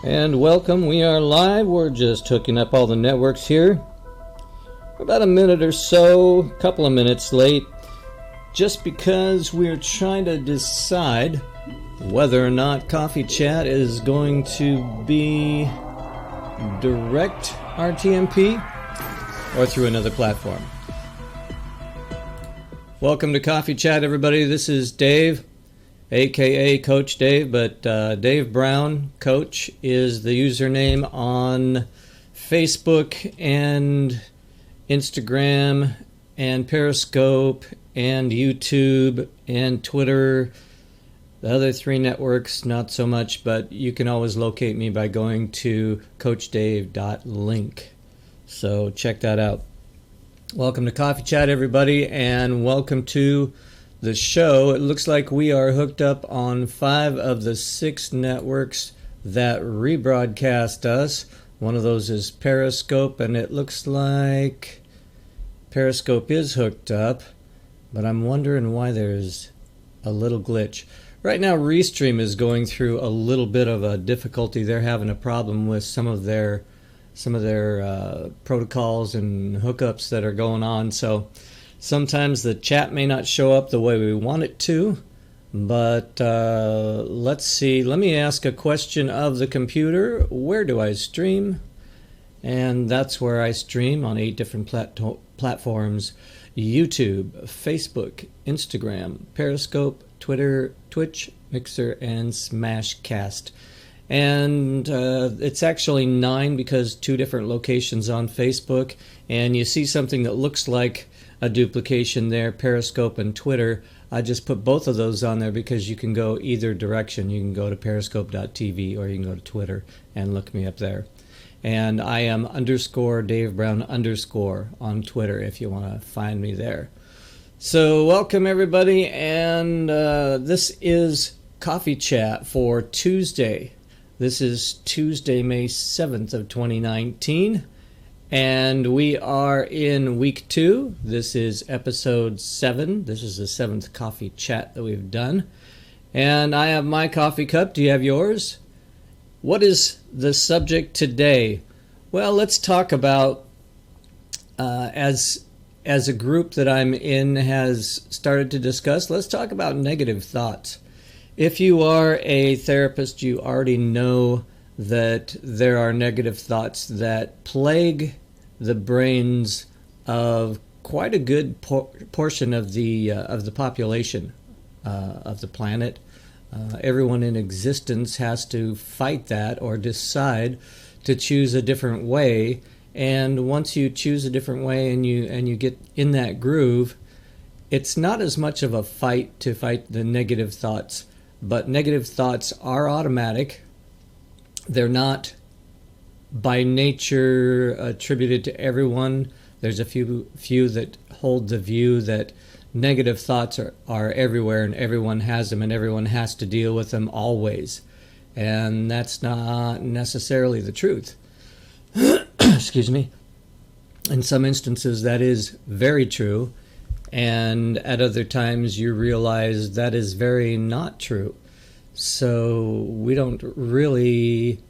And welcome, we are live. We're just hooking up all the networks here. We're about a minute or so, a couple of minutes late, just because we're trying to decide whether or not Coffee Chat is going to be direct RTMP or through another platform. Welcome to Coffee Chat, everybody. This is Dave, aka Coach Dave, but Dave Brown Coach is the username on Facebook and Instagram and Periscope and YouTube and Twitter. The other three networks, not so much, but you can always locate me by going to coachdave.link. So check that out. Welcome to Coffee Chat, everybody, and welcome to the show. It looks like we are hooked up on 5 of the 6 networks that rebroadcast us. One of those is Periscope, and it looks like Periscope is hooked up, but I'm wondering why there's a little glitch. Right now, Restream is going through a little bit of a difficulty. They're having a problem with some of their protocols and hookups that are going on. So sometimes the chat may not show up the way we want it to, but let's see. Let me ask a question of the computer. Where do I stream? And that's where I stream on 8 different platforms: YouTube, Facebook, Instagram, Periscope, Twitter, Twitch, Mixer, and Smashcast. And it's actually 9 because 2 different locations on Facebook, and you see something that looks like a duplication there, Periscope and Twitter. I just put both of those on there because you can go either direction. You can go to periscope.tv or you can go to Twitter and look me up there. And I am _Dave Brown _ on Twitter if you want to find me there. So welcome everybody, and this is Coffee Chat for Tuesday. This is Tuesday, May 7th of 2019. And we are in week 2. This is episode 7. This is the 7th coffee chat that we've done. And I have my coffee cup. Do you have yours? What is the subject today? Well, let's talk about, as a group that I'm in has started to discuss, let's talk about negative thoughts. If you are a therapist, you already know that there are negative thoughts that plague the brains of quite a good portion of the population of the planet. Everyone in existence has to fight that or decide to choose a different way. And once you choose a different way and you get in that groove, it's not as much of a fight to fight the negative thoughts. But negative thoughts are automatic. They're not by nature attributed to everyone. There's a few that hold the view that negative thoughts are everywhere and everyone has them and everyone has to deal with them always. And that's not necessarily the truth. Excuse me. In some instances that is very true, and at other times you realize that is very not true. So we don't really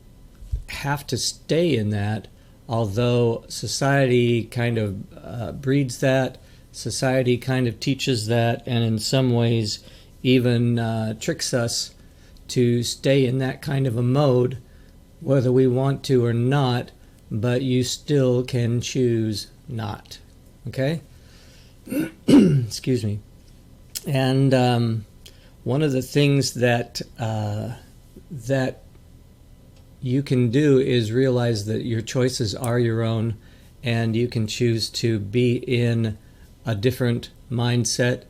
have to stay in that, although society kind of breeds that, society kind of teaches that, and in some ways even tricks us to stay in that kind of a mode, whether we want to or not, but you still can choose not. Okay? Excuse me. And one of the things that you can do is realize that your choices are your own, and you can choose to be in a different mindset.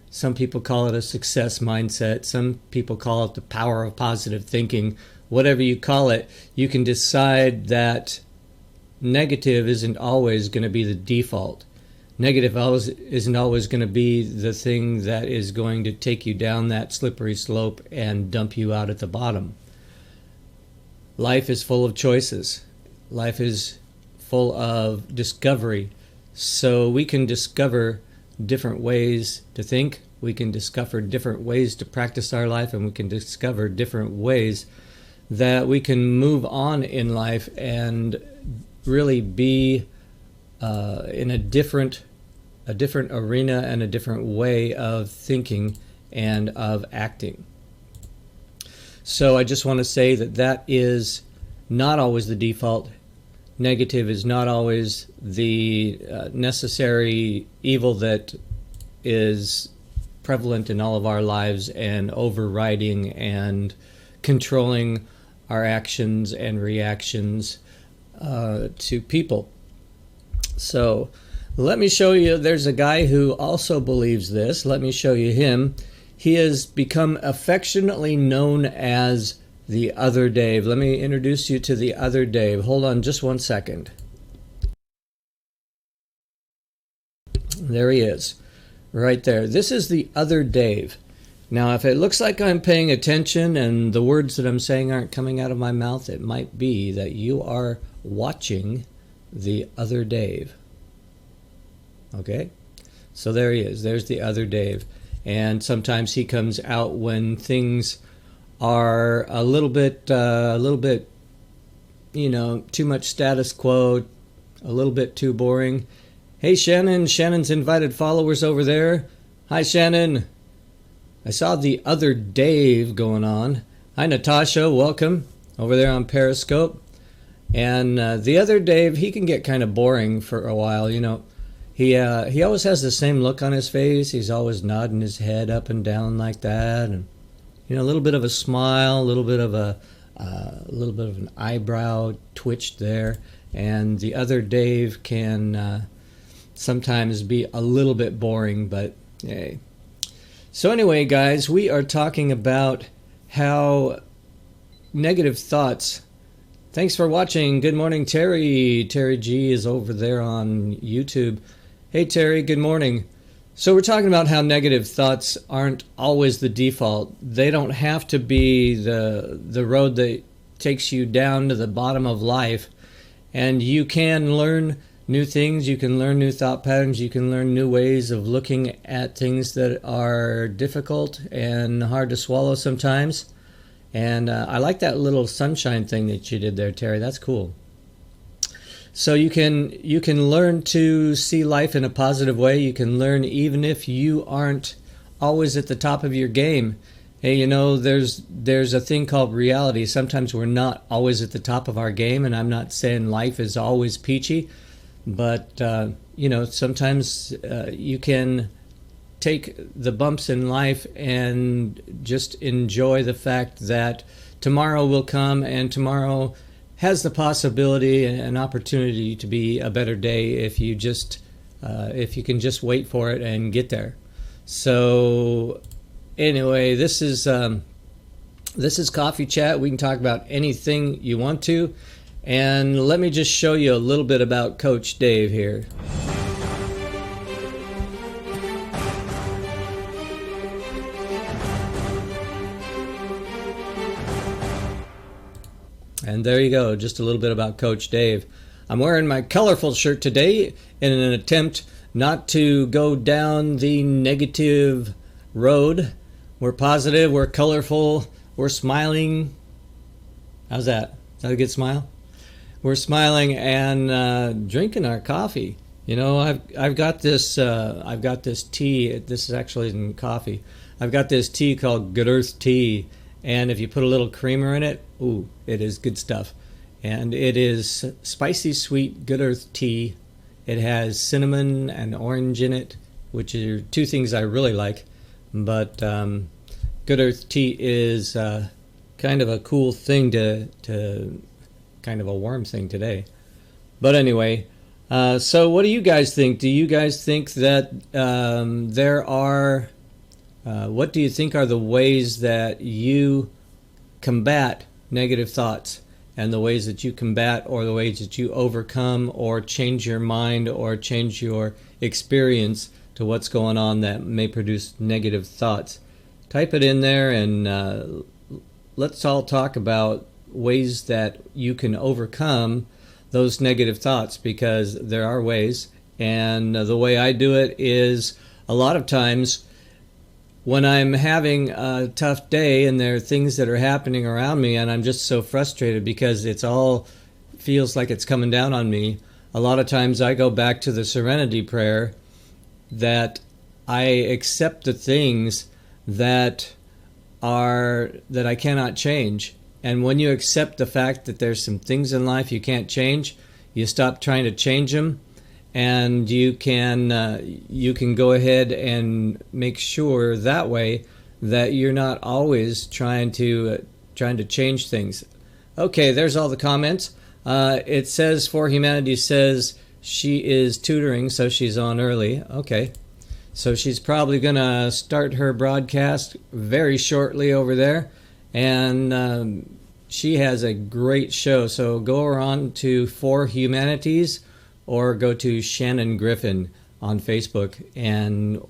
Some people call it a success mindset. Some people call it the power of positive thinking. Whatever you call it, you can decide that negative isn't always going to be the default. Negative isn't always going to be the thing that is going to take you down that slippery slope and dump you out at the bottom. Life is full of choices. Life is full of discovery. So we can discover different ways to think. We can discover different ways to practice our life, and we can discover different ways that we can move on in life and really be in a different arena and a different way of thinking and of acting. So I just want to say that is not always the default. Negative is not always the necessary evil that is prevalent in all of our lives and overriding and controlling our actions and reactions to people. So let me show you, there's a guy who also believes this. Let me show you him. He has become affectionately known as the Other Dave. Let me introduce you to the Other Dave. Hold on just one second. There he is, right there. This is the Other Dave. Now, if it looks like I'm paying attention and the words that I'm saying aren't coming out of my mouth, it might be that you are watching the Other Dave. Okay? So there he is. There's the Other Dave. And sometimes he comes out when things are a little bit, you know, too much status quo, a little bit too boring. Hey, Shannon. Shannon's invited followers over there. Hi, Shannon. I saw the Other Dave going on. Hi, Natasha. Welcome over there on Periscope. And the Other Dave, he can get kind of boring for a while, you know. He always has the same look on his face. He's always nodding his head up and down like that, and you know, a little bit of a smile, a little bit of an eyebrow twitched there. And the Other Dave can sometimes be a little bit boring, but hey. So anyway, guys, we are talking about how negative thoughts. Thanks for watching. Good morning, Terry. Terry G is over there on YouTube. Hey, Terry, good morning. So we're talking about how negative thoughts aren't always the default. They don't have to be the road that takes you down to the bottom of life. And you can learn new things. You can learn new thought patterns. You can learn new ways of looking at things that are difficult and hard to swallow sometimes. And I like that little sunshine thing that you did there, Terry. That's cool. So you can learn to see life in a positive way. You can learn even if you aren't always at the top of your game. Hey, you know, there's a thing called reality. Sometimes we're not always at the top of our game, and I'm not saying life is always peachy, but you know, sometimes you can take the bumps in life and just enjoy the fact that tomorrow will come, and tomorrow has the possibility and an opportunity to be a better day if you can just wait for it and get there. So anyway, this is Coffee Chat. We can talk about anything you want to, and let me just show you a little bit about Coach Dave here. And there you go, just a little bit about Coach Dave. I'm wearing my colorful shirt today in an attempt not to go down the negative road. We're positive, we're colorful, we're smiling. How's that? Is that a good smile? We're smiling and drinking our coffee. You know, I've got this tea. This is actually in coffee. I've got this tea called Good Earth tea. And if you put a little creamer in it, ooh, it is good stuff. And it is spicy sweet Good Earth tea. It has cinnamon and orange in it, which are two things I really like. But Good Earth tea is kind of a cool thing to kind of a warm thing today. But anyway, so what do you guys think? Do you guys think that there are... what do you think are the ways that you combat negative thoughts, and the ways that you combat, or the ways that you overcome or change your mind or change your experience to what's going on that may produce negative thoughts? Type it in there, and let's all talk about ways that you can overcome those negative thoughts, because there are ways. And the way I do it is, a lot of times when I'm having a tough day and there are things that are happening around me and I'm just so frustrated because it's all feels like it's coming down on me, a lot of times I go back to the serenity prayer that I accept the things that I cannot change. And when you accept the fact that there's some things in life you can't change, you stop trying to change them, and you can go ahead and make sure that way that you're not always trying to change things. Okay, there's all the comments. It says For Humanity says she is tutoring, so she's on early. Okay. So she's probably going to start her broadcast very shortly over there. And she has a great show. So go on to For Humanities or go to Shannon Griffin on Facebook and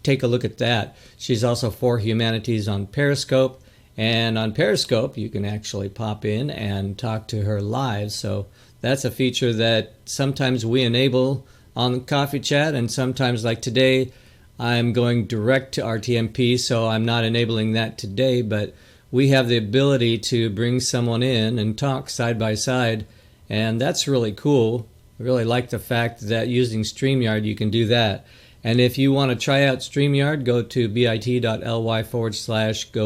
take a look at that. She's also For Humanities on Periscope. And on Periscope, you can actually pop in and talk to her live. So that's a feature that sometimes we enable on Coffee Chat, and sometimes, like today, I'm going direct to RTMP, so I'm not enabling that today, but we have the ability to bring someone in and talk side by side, and that's really cool. I really like the fact that using StreamYard, you can do that. And if you want to try out StreamYard, go to bit.ly/go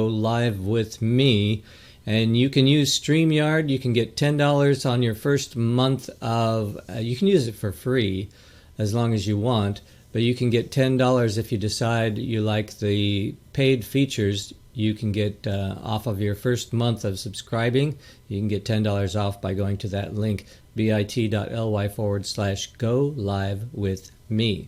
live with me, and you can use StreamYard. You can get $10 on your first month of, you can use it for free as long as you want, but you can get $10 if you decide you like the paid features. You can get off of your first month of subscribing. You can get $10 off by going to that link, bit.ly/go live with me.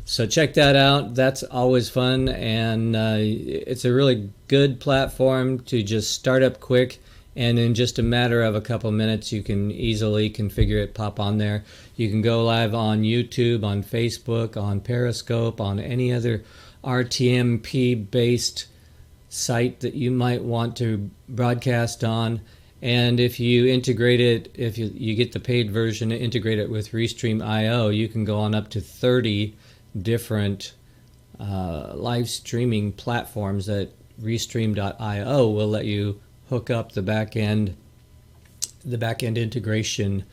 So check that out. That's always fun, and it's a really good platform to just start up quick, and in just a matter of a couple minutes you can easily configure it, pop on there. You can go live on YouTube, on Facebook, on Periscope, on any other RTMP-based site that you might want to broadcast on. And if you integrate it, if you get the paid version, integrate it with Restream.io, you can go on up to 30 different live streaming platforms that Restream.io will let you hook up the back end integration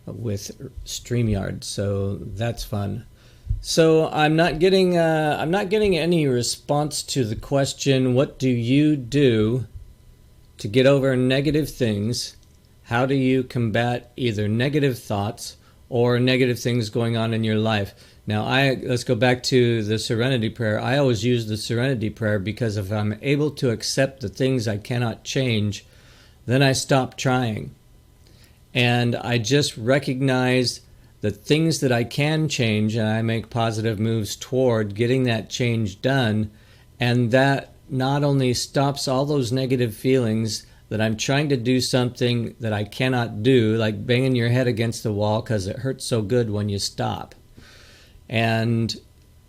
with StreamYard. So that's fun. So I'm not getting any response to the question, what do you do to get over negative things? How do you combat either negative thoughts or negative things going on in your life? Now, let's go back to the Serenity Prayer. I always use the Serenity Prayer because if I'm able to accept the things I cannot change, then I stop trying. And I just recognize the things that I can change, and I make positive moves toward getting that change done. And that not only stops all those negative feelings that I'm trying to do something that I cannot do, like banging your head against the wall because it hurts so good when you stop. And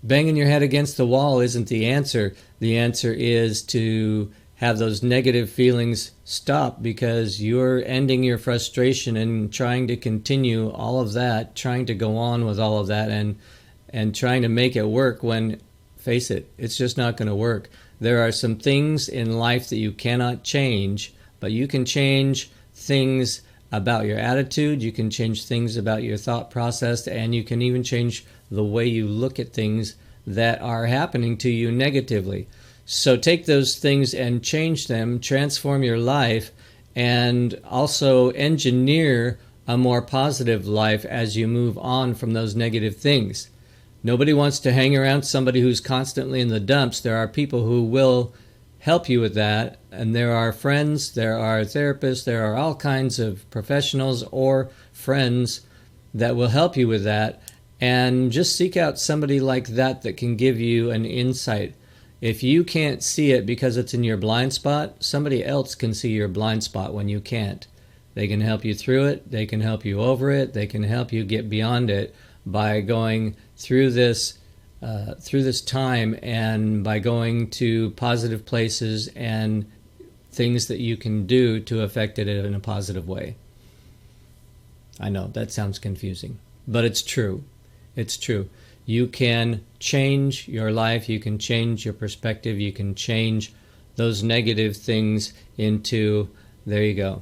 banging your head against the wall isn't the answer. The answer is to have those negative feelings stop, because you're ending your frustration and trying to continue all of that, trying to go on with all of that and trying to make it work when, face it, it's just not going to work. There are some things in life that you cannot change, but you can change things about your attitude, you can change things about your thought process, and you can even change the way you look at things that are happening to you negatively. So take those things and change them, transform your life, and also engineer a more positive life as you move on from those negative things. Nobody wants to hang around somebody who's constantly in the dumps. There are people who will help you with that, and there are friends, there are therapists, there are all kinds of professionals or friends that will help you with that. And just seek out somebody like that that can give you an insight. If you can't see it because it's in your blind spot, somebody else can see your blind spot when you can't. They can help you through it, they can help you over it, they can help you get beyond it by going through this time, and by going to positive places and things that you can do to affect it in a positive way. I know that sounds confusing, but it's true. It's true. you can change your life, you can change your perspective, you can change those negative things into, there you go.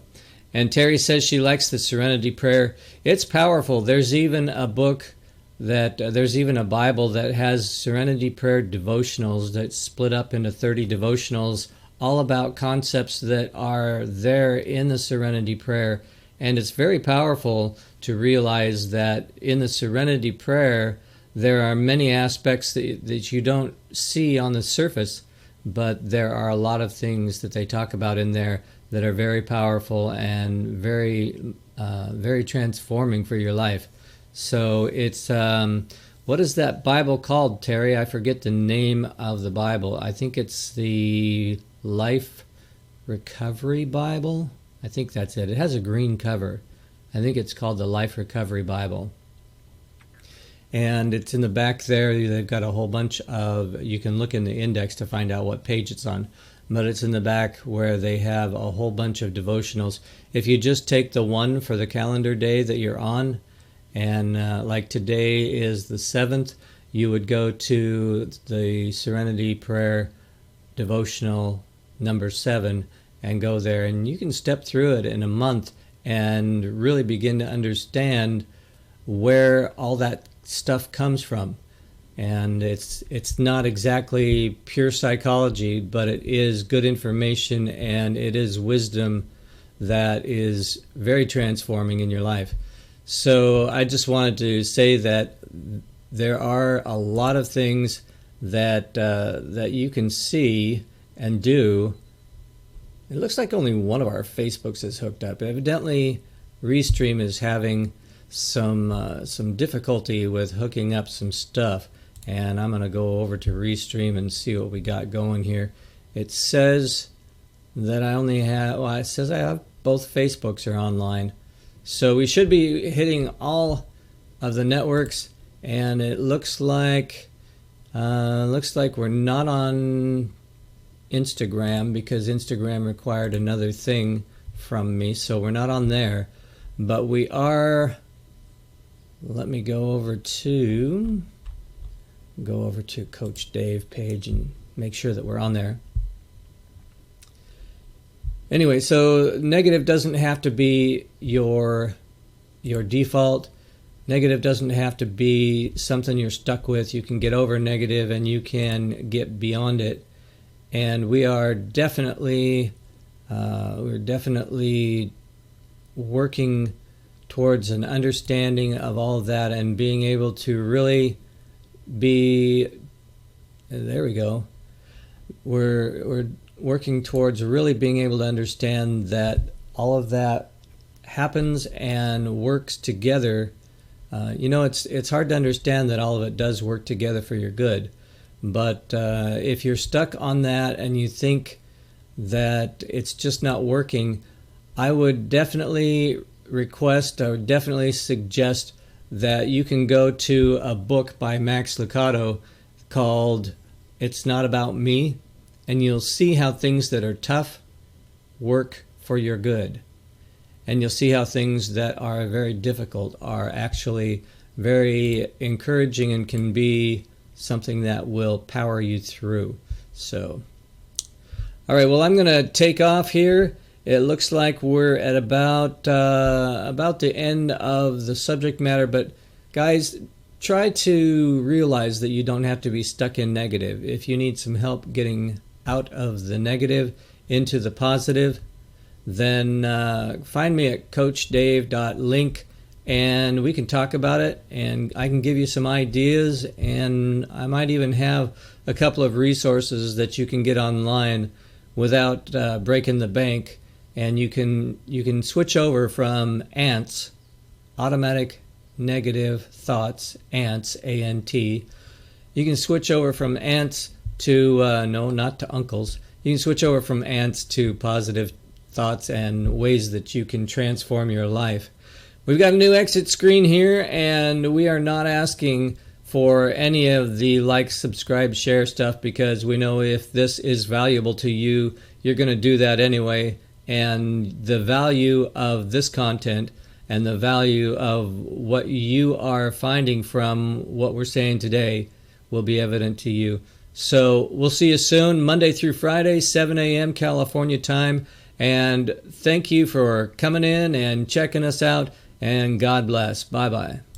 And Terry says she likes the Serenity Prayer. It's powerful. There's even a book there's even a Bible that has Serenity Prayer devotionals that's split up into 30 devotionals, all about concepts that are there in the Serenity Prayer. And it's very powerful to realize that in the Serenity Prayer, there are many aspects that you don't see on the surface, but there are a lot of things that they talk about in there that are very powerful and very, very transforming for your life. So it's, what is that Bible called, Terry? I forget the name of the Bible. I think it's the Life Recovery Bible. I think that's it. It has a green cover. I think it's called the Life Recovery Bible. And it's in the back there. They've got a whole bunch of, you can look in the index to find out what page it's on. But it's in the back where they have a whole bunch of devotionals. If you just take the one for the calendar day that you're on, and like today is the 7th, you would go to the Serenity Prayer devotional number 7 and go there, and you can step through it in a month and really begin to understand where all that stuff comes from. And it's not exactly pure psychology, but it is good information, and it is wisdom that is very transforming in your life. So I just wanted to say that there are a lot of things that that you can see and do. It looks like only one of our Facebooks is hooked up. Evidently, Restream is having some difficulty with hooking up some stuff, and I'm going to go over to Restream and see what we got going here. It says that I only have, well, it says I have both Facebooks are online. So we should be hitting all of the networks, and it looks like we're not on Instagram because Instagram required another thing from me, so we're not on there. But we are. Let me go over to Coach Dave page and make sure that we're on there. Anyway, so negative doesn't have to be your default. Negative doesn't have to be something you're stuck with. You can get over negative and you can get beyond it. And we're definitely working towards an understanding of all of that and being able to really be, there we go. We're working towards really being able to understand that all of that happens and works together. It's hard to understand that all of it does work together for your good. But if you're stuck on that and you think that it's just not working, I would definitely suggest that you can go to a book by Max Lucado called It's Not About Me, and you'll see how things that are tough work for your good. And you'll see how things that are very difficult are actually very encouraging and can be something that will power you through. So, all right, well, I'm going to take off here. It looks like we're at about the end of the subject matter, but guys, try to realize that you don't have to be stuck in negative. If you need some help getting out of the negative into the positive, then find me at coachdave.link and we can talk about it, and I can give you some ideas, and I might even have a couple of resources that you can get online without breaking the bank. And you can switch over from ANTS, automatic negative thoughts, ANTS, A-N-T. You can switch over from ANTS to, no, not to uncles. You can switch over from ANTS to positive thoughts and ways that you can transform your life. We've got a new exit screen here, and we are not asking for any of the like, subscribe, share stuff, because we know if this is valuable to you, you're going to do that anyway. And the value of this content and the value of what you are finding from what we're saying today will be evident to you. So we'll see you soon, Monday through Friday, 7 a.m. California time. And thank you for coming in and checking us out. And God bless. Bye-bye.